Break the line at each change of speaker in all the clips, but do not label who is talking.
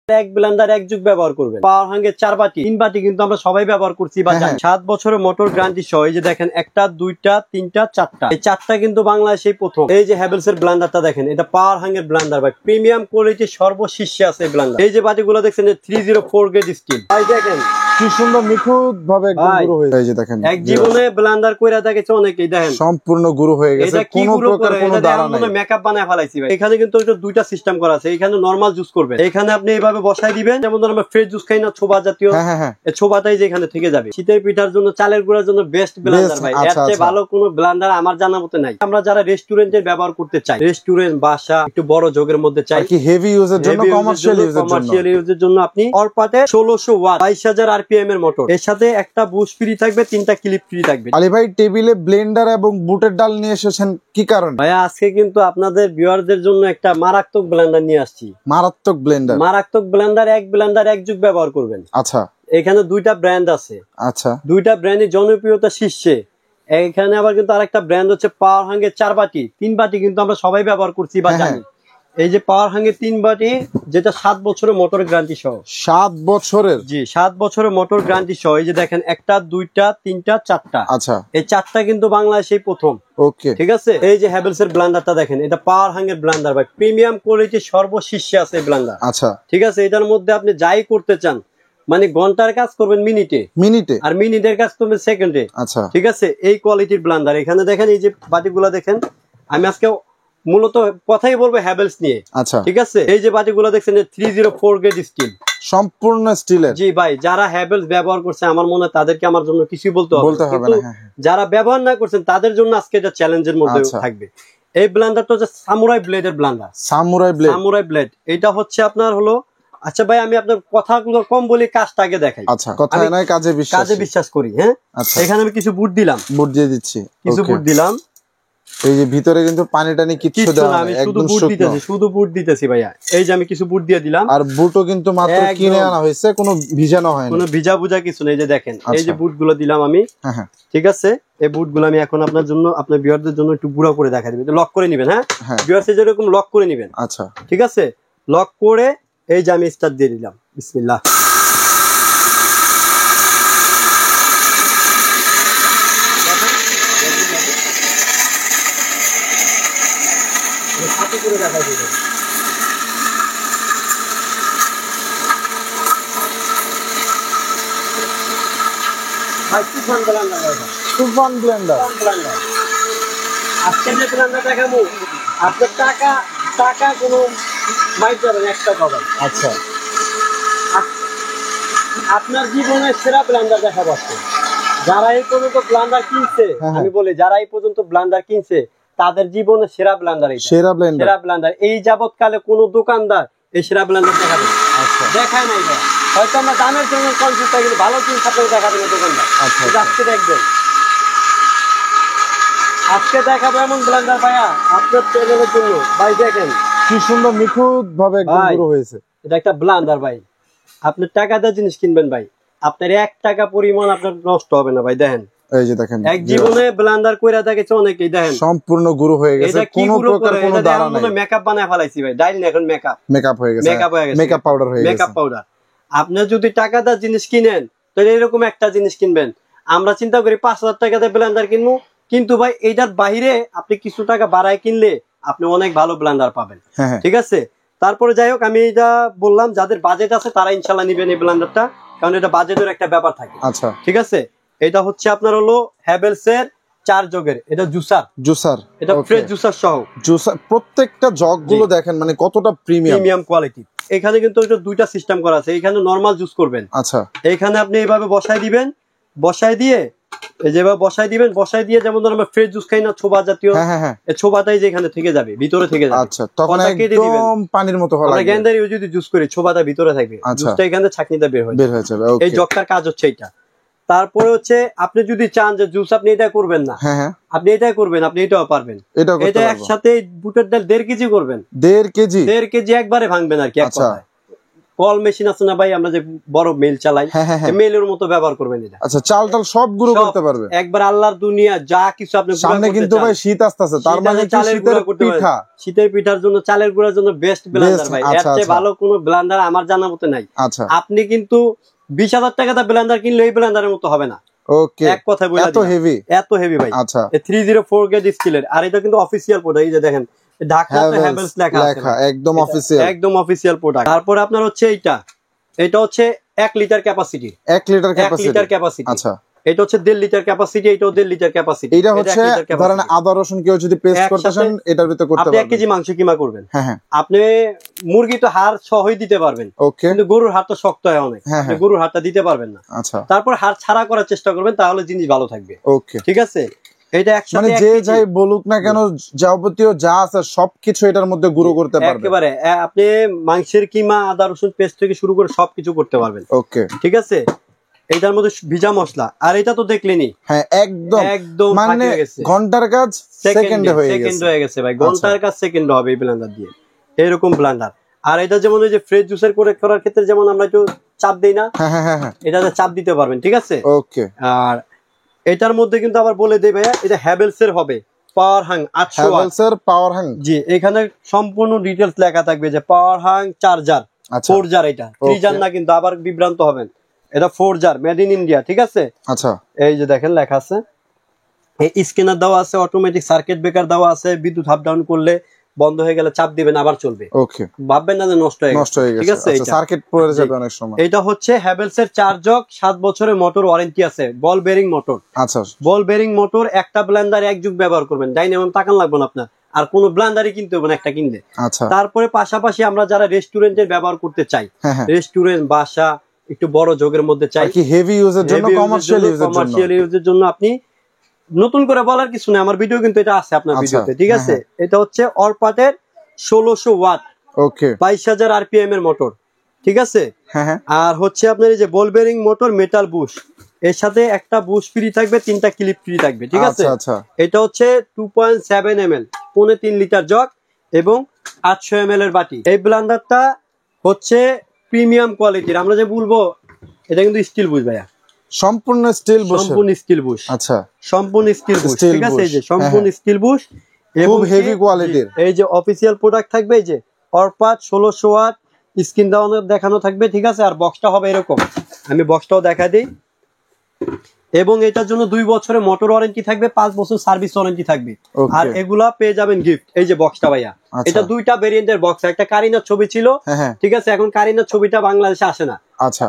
এক ব্লেন্ডার এক যুগ ব্যবহার করবেন। পাওয়ার হাঙ্গের 4 বাটি 3 বাটি কিন্তু আমরা সবাই ব্যবহার করছি বা 7 বছরের মোটর গ্যারান্টি সহ। এই যে দেখেন, একটা, দুইটা, তিনটা, চারটা, এই চারটা কিন্তু বাংলাদেশেই প্রথম। এই যে হ্যাভেলস এর ব্লেন্ডারটা দেখেন, এটা পাওয়ার হাঙ্গের ব্লেন্ডার ভাই, প্রিমিয়াম কোয়ালিটি সর্বশীর্ষে আছে এই ব্লেন্ডার। এই যে বাটিগুলো দেখছেন 304 গ্রেড স্টিল ভাই, দেখেন
কি সুন্দর নিখুঁত ভাবে একদম গুঁড়ো হয়ে গেছে। দেখেন
এক জীবনে ব্লেন্ডার কইরা দেখেছে অনেকেই, দেখেন
সম্পূর্ণ গুঁড়ো হয়ে গেছে, কোনো প্রকার কোনো দানা নাই।
মেকআপ বানায় ফেলাইছি ভাই। এখানে কিন্তু দুইটা সিস্টেম করা আছে। এখানে নরমাল জুস করবে, এখানে আপনি এইভাবে বসাই দিবেন, যেমন ধরুন আমরা ফ্রেশ জুস খাই না, ছোবা জাতীয়, এই ছোবাটাই যে এখানে থেকে যাবে। শীতের পিঠার জন্য, চালের গুঁড়ার জন্য বেস্ট ব্লেন্ডার ভাই। এর চেয়ে ভালো কোনো ব্লেন্ডার আমার জানা মতে নাই। আমরা যারা রেস্টুরেন্টে ব্যবহার করতে চাই, রেস্টুরেন্ট, বাসা, একটু বড় জগের মধ্যে চাই,
কি হেভি ইউজের জন্য, কমার্শিয়াল
ইউজের জন্য আপনি অরপাতে 1600 ওয়াট 22000 আরপিএম এর মোটর, এর সাথে একটা বুশ ফ্রি থাকবে, 3টা ক্লিপ ফ্রি থাকবে।
আলী ভাই টেবিলে ব্লেন্ডার এবং বুটের ডাল নিয়ে এসেছেন কি কারণে?
ভাই আজকে কিন্তু আপনাদের ভিউয়ারদের জন্য একটা মারাত্মক ব্লেন্ডার নিয়ে আসছি।
মারাত্মক ব্লেন্ডার
এক যুগ ব্যবহার করবেন।
আচ্ছা,
এখানে দুইটা ব্র্যান্ড আছে। আচ্ছা, দুইটা ব্র্যান্ডের জনপ্রিয়তা শীর্ষে। এখানে আবার কিন্তু আরেকটা ব্র্যান্ড হচ্ছে পাওয়ার হাঙ্গের 4 বাটি 3 বাটি কিন্তু আমরা সবাই ব্যবহার করছি বা জানি। এই যে পাওয়ার হাঙ্গের 3 বাটি, যেটা 7 বছরের মোটর গ্যারান্টি সহ।
7 বছরের?
জি, 7 বছরের মোটর গ্যারান্টি সহ। এই যে দেখেন, একটা, দুইটা, তিনটা, চারটা।
আচ্ছা,
এই চারটা কিন্তু বাংলাদেশেই প্রথম।
ওকে,
ঠিক আছে। এই যে হ্যাভেলস এর ব্লেন্ডারটা দেখেন, এটা পাওয়ার হাঙ্গের ব্লেন্ডার ভাই, প্রিমিয়াম কোয়ালিটি সর্বশীর্ষে আছে এই ব্লেন্ডার। আচ্ছা, ঠিক আছে। এটার মধ্যে আপনি যাই করতে চান, মানে ঘন্টার কাজ করবেন মিনিটে, আর মিনিটের কাজ করবেন সেকেন্ডে। আচ্ছা, ঠিক আছে। এই কোয়ালিটির ব্লেন্ডার। এখানে দেখেন, এই যে বাটিগুলো দেখেন, আমি আজকে মূলত কথাই বলবো হ্যাভেলস নিয়ে। আচ্ছা, ঠিক আছে। এই যে বাটিগুলো দেখছেন 304 গ্রেড স্টিল, সম্পূর্ণ স্টিলের। জি ভাই, যারা হ্যাভেলস ব্যবহার করছে আমার মনে হয় তাদেরকে আমার জন্য কিছু বলতে হবে না। যারা ব্যবহার না করছেন তাদের জন্য আজকে এটা চ্যালেঞ্জের মধ্যে থাকবে। এই ব্লেন্ডারটা হচ্ছে সামুরাই ব্লেডের ব্লেন্ডার। সামুরাই ব্লেড, এটা হচ্ছে আপনার হলো। আচ্ছা ভাই, আমি আপনার কথাগুলো কম বলি, কাজটা আগে দেখাই। আচ্ছা, কথায় নয় কাজে বিশ্বাস করি। হ্যাঁ, এখানে আমি কিছু বুট দিলাম, বুট দিয়ে দিচ্ছি, কিছু বুট দিলাম। এই যে ভিতরে কিন্তু পানি টানি কিচ্ছু দেওয়া নাই, একদম শুধু বুট দিতেছি ভাইয়া। এই যে আমি কিছু বুট দিয়ে দিলাম, আর বুটও কিন্তু মাত্র কিনে আনা হয়েছে, কোনো ভিজানো হয়নি, কোনো ভিজা বুঝা কিছু নেই। এই যে দেখেন, এই যে বুটগুলো দিলাম আমি। ঠিক আছে। এই বুটগুলো আমি এখন আপনার জন্য, আপনার ভিউয়ারদের জন্য একটু গুঁড়া করে দেখাই দিবেন, লক করে নেবেন। হ্যাঁ, ভিউয়ারদের যেরকম লক করে নেবেন। আচ্ছা, ঠিক আছে। লক করে এই যে আমি স্টার্ট দিয়ে দিলাম, বিসমিল্লাহ। তুফান ব্লেন্ডার। আজকে যে ব্লেন্ডার দেখাবো, আপনার টাকা কোনো মাইট যাবেন, একটা পাবেন। আচ্ছা, আপনার জীবনের সেরা ব্লেন্ডার দেখাবো আজকে। যারা এই পর্যন্ত ব্লেন্ডার কিনছে, আমি বলি, যারা এই পর্যন্ত ব্লেন্ডার কিনছে তাদের জীবনের সেরা ব্লেন্ডার, সেরা ব্লেন্ডার। এই যাবৎকালে কোন দোকানদার এই সেরা ব্লেন্ডার দেখাবে দেখায় নাই। হয়তো আমরা দামের জন্য কনফিউজ থাকি, ভালো জিনিস আপনাকে দেখাবে না দোকানদার। আজকে দেখবেন, আজকে দেখাবো এমন ব্লেন্ডার ভাইয়া আপনার চ্যানেলের জন্য। ভাই দেখেন
কি সুন্দর নিখুঁত ভাবে একদম গুঁড়ো হয়েছে।
এটা একটা ব্লেন্ডার ভাই, আপনি টাকা দিয়ে জিনিস কিনবেন ভাই, আপনার 1 টাকা পরিমাণ আপনার নষ্ট হবে না ভাই। দেখেন, এই যে দেখেন, এক জীবনে ব্লেন্ডার কইরা দেখেছে অনেকেই, দেখেন সম্পূর্ণ গুঁড়ো হয়ে গেছে, কোনো প্রকার কোনো দানা নাই। মেকআপ বানায় ফেলাইছি ভাই, ডাইল না, এখন মেকআপ হয়ে গেছে, মেকআপ পাউডার হয়ে গেছে, মেকআপ পাউডার। আপনি যদি টাকা দিয়ে জিনিস কিনেন, তাহলে এরকম একটা জিনিস কিনবেন। আমরা চিন্তা করি 5000 টাকা দিয়ে ব্লেন্ডার কিনবো, কিন্তু ভাই এইটার বাইরে আপনি কিছু টাকা বাড়ায় কিনলে আপনি অনেক ভালো ব্লেন্ডার পাবেন। ঠিক আছে। তারপরে যাই হোক, আমি এটা বললাম, যাদের বাজেট আছে তারা ইনশাল্লাহ নিবেন এই ব্লেন্ডারটা, কারণ এটা বাজেটের একটা ব্যাপার থাকে। আচ্ছা, ঠিক আছে। এটা হচ্ছে আপনার হলো হ্যাভেলস এর 4 জগের, এটা জুসার, এটা ফ্রেশ জুসার সহ।
প্রত্যেকটা জগ গুলো দেখেন মানে কতটা প্রিমিয়াম কোয়ালিটি।
এখানে কিন্তু দুইটা সিস্টেম করা আছে। এখানে নরমাল জুস করবেন। আচ্ছা, এখানে আপনি এইভাবে বসাই দিবেন, বসাই দিয়ে এই যেভাবে বসাই দিয়ে, যেমন ধরুন আমরা ফ্রেশ জুস খাই না, ছোবা জাতীয়, এই ছোবাটাই যে এখানে থেকে যাবে, ভিতরে থেকে যাবে। আচ্ছা, তখন একদম পানির মতো হবে। আমরা গ্যান্ডারি যদি জুস করি, ছোবাটা ভিতরে থাকবে, জুসটা এখানে ছাঁকনিতে বের হয়ে যাবে। এই জগটার কাজ হচ্ছে এটা। তারপরে হচ্ছে আপনি যদি চান যে জুস আপনি এটা করবেন না, আপনি এটাই করবেন, আপনি এটাও পারবেন। এটা একসাথে বুটের ডাল 1.5 কেজি করবেন, 1.5 কেজি একবারে ভাঙবেন আর কি। কল মেশিন আছে না ভাই, আমরা যে বড় মেল চালাই, মেলের মতো ব্যবহার করবেন এটা।
আচ্ছা, চাল টাল সব গুঁড়ো করতে পারবে
একবার, আল্লাহর দুনিয়া যা কিছু আপনি
সামনে কিন্তু ভাই শীত আসতেছে, তার মানে
চালের গুঁড়া করতে পিঠা, শীতের পিঠার জন্য চালের গুঁড়ার জন্য বেস্ট ব্লেন্ডার ভাই। এর চেয়ে ভালো কোনো ব্লেন্ডার আমার জানা মতে নাই।
আচ্ছা,
আপনি কিন্তু 20,000 টাকা ব্লেন্ডার কিনলে এই ব্লেন্ডারের মতো হবে না।
ওকে,
এক কথায় বলে
এত হেভি,
এত হেভি ভাই।
আচ্ছা,
304 গেজ স্টিলের, আর এটা কিন্তু অফিশিয়াল প্রোডাক্ট। এই যে দেখেন ঢাকনাতে হ্যাভেলস লেখা আছে,
একদম অফিশিয়াল,
একদম অফিশিয়াল প্রোডাক্ট। তারপরে আপনার হচ্ছে এটা হচ্ছে 1 লিটার ক্যাপাসিটি,
1 লিটার ক্যাপাসিটি।
আচ্ছা, এটা হচ্ছে 1.5 লিটার ক্যাপাসিটি, এটাও 1.5 লিটার ক্যাপাসিটি।
এটা হচ্ছে ধরেন আদা রসুন কেউ যদি পেস্ট করতে চান এটার ভিতর করতে পারবেন।
আপনি 1 কেজি মাংস কিমা করবেন,
হ্যাঁ,
আপনি মুরগি তো হাড় সহই দিতে পারবেন, কিন্তু গরুর হাড় তো শক্ত হয় অনেক, গরুর হাড়টা দিতে পারবেন না।
আচ্ছা,
তারপর হাড় ছাড়া করার চেষ্টা করবেন, তাহলে জিনিস ভালো থাকবে।
ওকে,
ঠিক আছে। এটা
মানে যে যাই বলুক না কেন, যাবতীয় যা আছে সবকিছু এটার মধ্যে গুঁড়ো করতে পারবেন
একেবারে। আপনি মাংসের কিমা, আদা রসুন পেস্ট থেকে শুরু করে সবকিছু করতে পারবেন।
ওকে,
ঠিক আছে। এটার মধ্যে ভিজা মশলা, আর এটা তো দেখলেনি,
হ্যাঁ, একদম মানে ঘন্টার কাজ সেকেন্ডে হয়ে গেছে
ভাই। ঘন্টার কাজ সেকেন্ডে হবে এই ব্লেন্ডার দিয়ে, এরকম ব্লেন্ডার। আর এটা যেমন ওই যে ফ্রেশ জুসের করে করার ক্ষেত্রে যেমন আমরা একটু চাপ দেই না, এটাতে চাপ দিতে পারবেন। ঠিক আছে।
ওকে, আর
এটার মধ্যে কিন্তু আবার বলে দেই ভাইয়া, এটা হ্যাভেলস এর হবে, পাওয়ার হাং 800
হ্যাভেলস এর পাওয়ার হাং।
জি, এখানে সম্পূর্ণ ডিটেইলস লেখা থাকবে যে পাওয়ার হাং 4 জার, 4 জার, এটা 3 জার না, কিন্তু আবার বিভ্রান্ত হবেন। এটা 4 জার, মেড ইন ইন্ডিয়া। ঠিক আছে।
আচ্ছা,
এই যে দেখেন লেখা আছে, এই স্ক্যানার দেওয়া আছে, অটোমেটিক সার্কিট ব্রেকার দেওয়া আছে, বিদ্যুৎ আপ ডাউন করলে বন্ধ হয়ে গেলে চাপ দিবেন, আবার চলবে।
ওকে,
ভাববেন না যে নষ্ট হয়ে গেছে। ঠিক আছে।
আচ্ছা, সার্কিট পড়ে যাবে অনেক সময়।
এটা হচ্ছে হ্যাভেলস এর 4 জগ, 7 বছরের মোটর ওয়ারেন্টি আছে, বল বেরিং মোটর।
আচ্ছা,
বল বেরিং মোটর, একটা ব্লেন্ডার 1 যুগ ব্যবহার করবেন, ডাইনামো তাকান লাগবে না আপনার, আর কোন ব্লেন্ডারই কিনতে হবে না একটা কিনলে।
আচ্ছা,
তারপরে পাশাপাশি আমরা যারা রেস্টুরেন্টের ব্যবহার করতে চাই, রেস্টুরেন্ট, বাসা, একটু বড় জগের মধ্যে চাই,
কি হেভি ইউজের জন্য, কমার্শিয়াল
ইউজের জন্য, আপনি নতুন করে বলার কিছু নেই, আমার ভিডিও কিন্তু এটা আছে আপনার ভিডিওতে। ঠিক আছে। এটা হচ্ছে অরপাটের 1600 ওয়াট,
ওকে,
22,000 আরপিএম এর মোটর। ঠিক আছে। আর হচ্ছে আপনার এই যে বল বেরিং মোটর, মেটাল বুশ, এর সাথে একটা বুশ ফ্রি থাকবে, 3টা ক্লিপ ফ্রি থাকবে। ঠিক আছে। এটা হচ্ছে 2.7 ml, 3.5 লিটার জগ এবং 800 ml এর বাটি। এই ব্লেন্ডারটা হচ্ছে প্রিমিয়াম কোয়ালিটির। আমরা যে বলবো, এটা কিন্তু স্টিল বুশ ভাইয়া,
সম্পূর্ণ স্টিল বুশ,
সম্পূর্ণ স্টিল বুশ।
আচ্ছা,
সম্পূর্ণ স্টিল বুশ। ঠিক আছে। এই যে সম্পূর্ণ স্টিল বুশ,
খুব হেভি কোয়ালিটির।
এই যে অফিসিয়াল প্রোডাক্ট থাকবে, এই যে অরপাট 1600 ওয়াট, স্ক্রিন দেখানো থাকবে। ঠিক আছে। আর বক্সটা হবে এরকম, আমি বক্সটাও দেখা দিই। এবং এটার জন্য 2 বছরের মোটর ওয়ারেন্টি থাকবে, 5 বছর সার্ভিস ওয়ারেন্টি থাকবে। আর এগুলা পেয়ে যাবেন গিফট। এই যে বক্সটা ভাইয়া, এটা 2টা ভেরিয়েন্টের বক্স, একটা কারিনার ছবি ছিল। ঠিক আছে। এখন কারিনার ছবিটা বাংলাদেশে আসে না।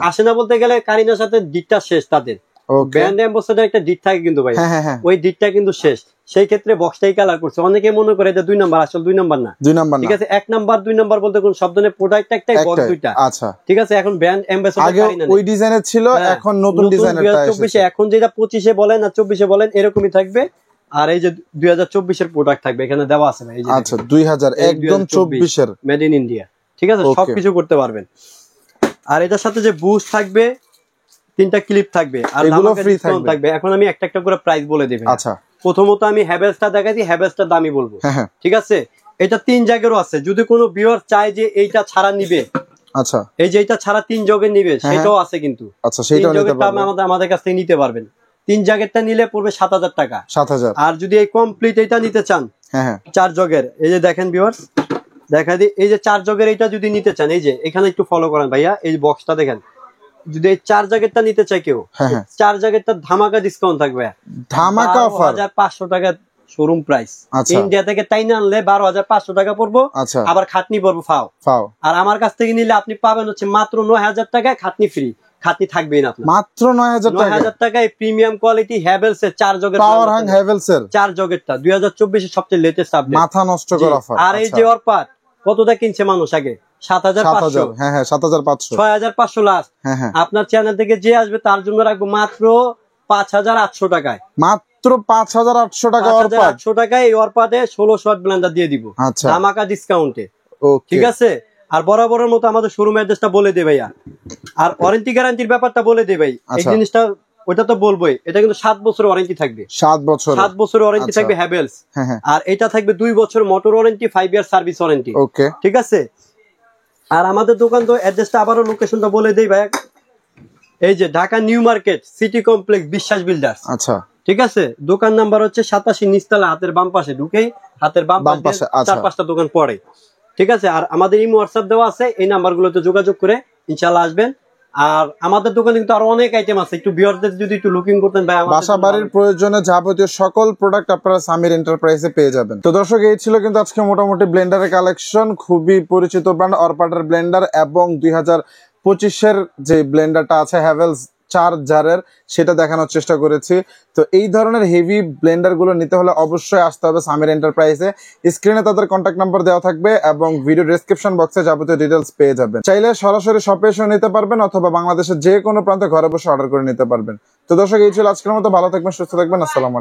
আসে না বলতে গেলে কারিনার সাথে ডিটটা শেষ, তাদের ব্র্যান্ড অ্যাম্বাসেডর একটা ডিট থাকে কিন্তু ভাই, ওই ডিটটা কিন্তু শেষ। সেই ক্ষেত্রে বক্সটাই কালার করছে। অনেকে মনে করে যে 2 নাম্বার, আসলে 2 নাম্বার না। ঠিক আছে। 1 নাম্বার 2 নাম্বার বলতে কোন শব্দ নেই, প্রোডাক্ট একটাই, বক্স 2টা।
আচ্ছা,
ঠিক আছে। এখন ব্র্যান্ড অ্যাম্বাসেডর কারিনা
ওই ডিজাইনের ছিল, এখন নতুন ডিজাইনটা এসেছে।
এখন যেটা 25-এ বলেন আর 24-এ বলেন এরকমই থাকবে। আর এই যে 2024 এর প্রোডাক্ট থাকবে, এখানে দেওয়া আছে ভাই। এই যে
আচ্ছা, 2000 একদম 24 এর,
মেড ইন ইন্ডিয়া। ঠিক আছে। সবকিছু করতে পারবেন। আর এটার সাথে যে বুশ থাকবে, 3টা ক্লিপ থাকবে, আর
এগুলো ফ্রি
থাকবে। এখন আমি একটা একটা করে প্রাইস বলে দেব।
আচ্ছা,
প্রথমত আমি হ্যাভেলসটা দেখাচ্ছি, হ্যাভেলসটার দামই বলবো। ঠিক আছে। এটা 3 জায়গারও আছে, যদি কোনো ভিউয়ার চায় যে এইটা ছাড়া নিবে,
আচ্ছা,
এই যে এটা ছাড়া 3 জগের নিবে, সেটাও আছে কিন্তু।
আচ্ছা, সেটাও নিতে পারবেন,
আমাদের কাছ থেকে নিতে পারবেন। 3 জাগেরটা নিলে পড়বে 7000 টাকা।
7000।
আর যদি এই কমপ্লিট এটা নিতে চান, 4 জগের, এই যে দেখেন ভিউয়ার্স, দেখা দিই, এই যে 4 জগের এটা যদি নিতে চান, এই যে এখানে একটু ফলো করেন ভাইয়া, এই বক্সটা দেখেন, যদি এই 4 জাগেরটা নিতে চাই কেউ, 4 জাগেরটা ধামাকা ডিসকাউন্ট থাকবে,
ধামাকা অফার,
12,500 টাকা শোরুম প্রাইস। ইন্ডিয়া থেকে তাই না আনলে 12,500 টাকা পড়বো, আবার খাটনি পড়বো ফাও। আর আমার কাছ থেকে নিলে আপনি পাবেন হচ্ছে মাত্র 9,000 টাকায় খাটনি ফ্রি। খাটনি থাকবেই না, মাত্র 9,000 টাকায় প্রিমিয়াম কোয়ালিটি হ্যাভেলস এর 4 জগের,
পাওয়ার হাং হ্যাভেলস এর
4 জগেরটা 2024 এর সবচেয়ে লেটেস্ট আপডেট,
মাথা নষ্ট করা অফার।
আর এই যে অরপাট কতটা কিনছে মানুষ আগে, 7,500,
7,500,
6,500 লাস্ট। আপনার চ্যানেল থেকে যে আসবে তার জন্য রাখবো মাত্র 5,800 টাকায়,
মাত্র 5,800 টাকা,
5,800 টাকায় এই অরপাটে 16 শট ব্লেন্ডার দিয়ে দিব ধামাকা ডিসকাউন্টে। ঠিক আছে। আর বরাবরের মতো আমাদের শোরুম অ্যাড্রেসটা বলে দে ভাইয়া, আর ওয়ারেন্টি গ্যারান্টির ব্যাপারটা বলে দে ভাই। এই জিনিসটা ওটা তো বলবোই, এটা কিন্তু 7 বছর ওয়ারেন্টি থাকবে, 7 বছর ওয়ারেন্টি থাকবে হ্যাভেলস। আর এটা থাকবে 2 বছর motor warranty, 5 year service warranty. ঠিক আছে। আর আমাদের দোকান তো অ্যাড্রেসটা আবারও লোকেশনটা বলে দেই ভাই, এই যে Dhaka new market city complex বিশ্বাস বিল্ডার্স।
আচ্ছা
ঠিক আছে, দোকান নাম্বার হচ্ছে 87 নিচতলা, হাতের বাম পাশে ঢুকেই হাতের বাম পাশে 4-5টা দোকান পড়ে। ঠিক আছে, আর আমাদের ইমো হোয়াটসঅ্যাপ দেওয়া আছে, এই নাম্বারগুলোতে যোগাযোগ করে ইনশাআল্লাহ আসবেন। আর আমাদের দোকানে কিন্তু আরো অনেক আইটেম আছে, একটু ভিউয়ারদের যদি একটু লুকিং করতেন ভাই,
বাসা বাড়ির প্রয়োজনে যাবতীয় সকল প্রোডাক্ট আপনারা সামির এন্টারপ্রাইজে পেয়ে যাবেন। তো দর্শক, এই ছিল কিন্তু আজকে মোটামুটি ব্লেন্ডারের কালেকশন। খুবই পরিচিত ব্র্যান্ড অরপাটার ব্লেন্ডার এবং 2025-এর যে ব্লেন্ডারটা আছে হ্যাভেলস 4 জারের, সেটা দেখানোর চেষ্টা করেছি। তো এই ধরনের হেভি ব্লেন্ডার গুলো নিতে হলে অবশ্যই আসতে হবে সামির এন্টারপ্রাইজে। স্ক্রিনে তাদের কন্ট্যাক্ট নাম্বার দেওয়া থাকবে এবং ভিডিও ডেসক্রিপশন বক্সে যাবতীয় ডিটেলস পেয়ে যাবেন। চাইলে সরাসরি শপে এসে নিতে পারবেন অথবা বাংলাদেশের যে কোনো প্রান্তে ঘরে বসে অর্ডার করে নিতে পারবেন। তো দর্শক, এই ছিল আজকের মতো। ভালো থাকবেন, সুস্থ থাকবেন। আসসালামু আলাইকুম।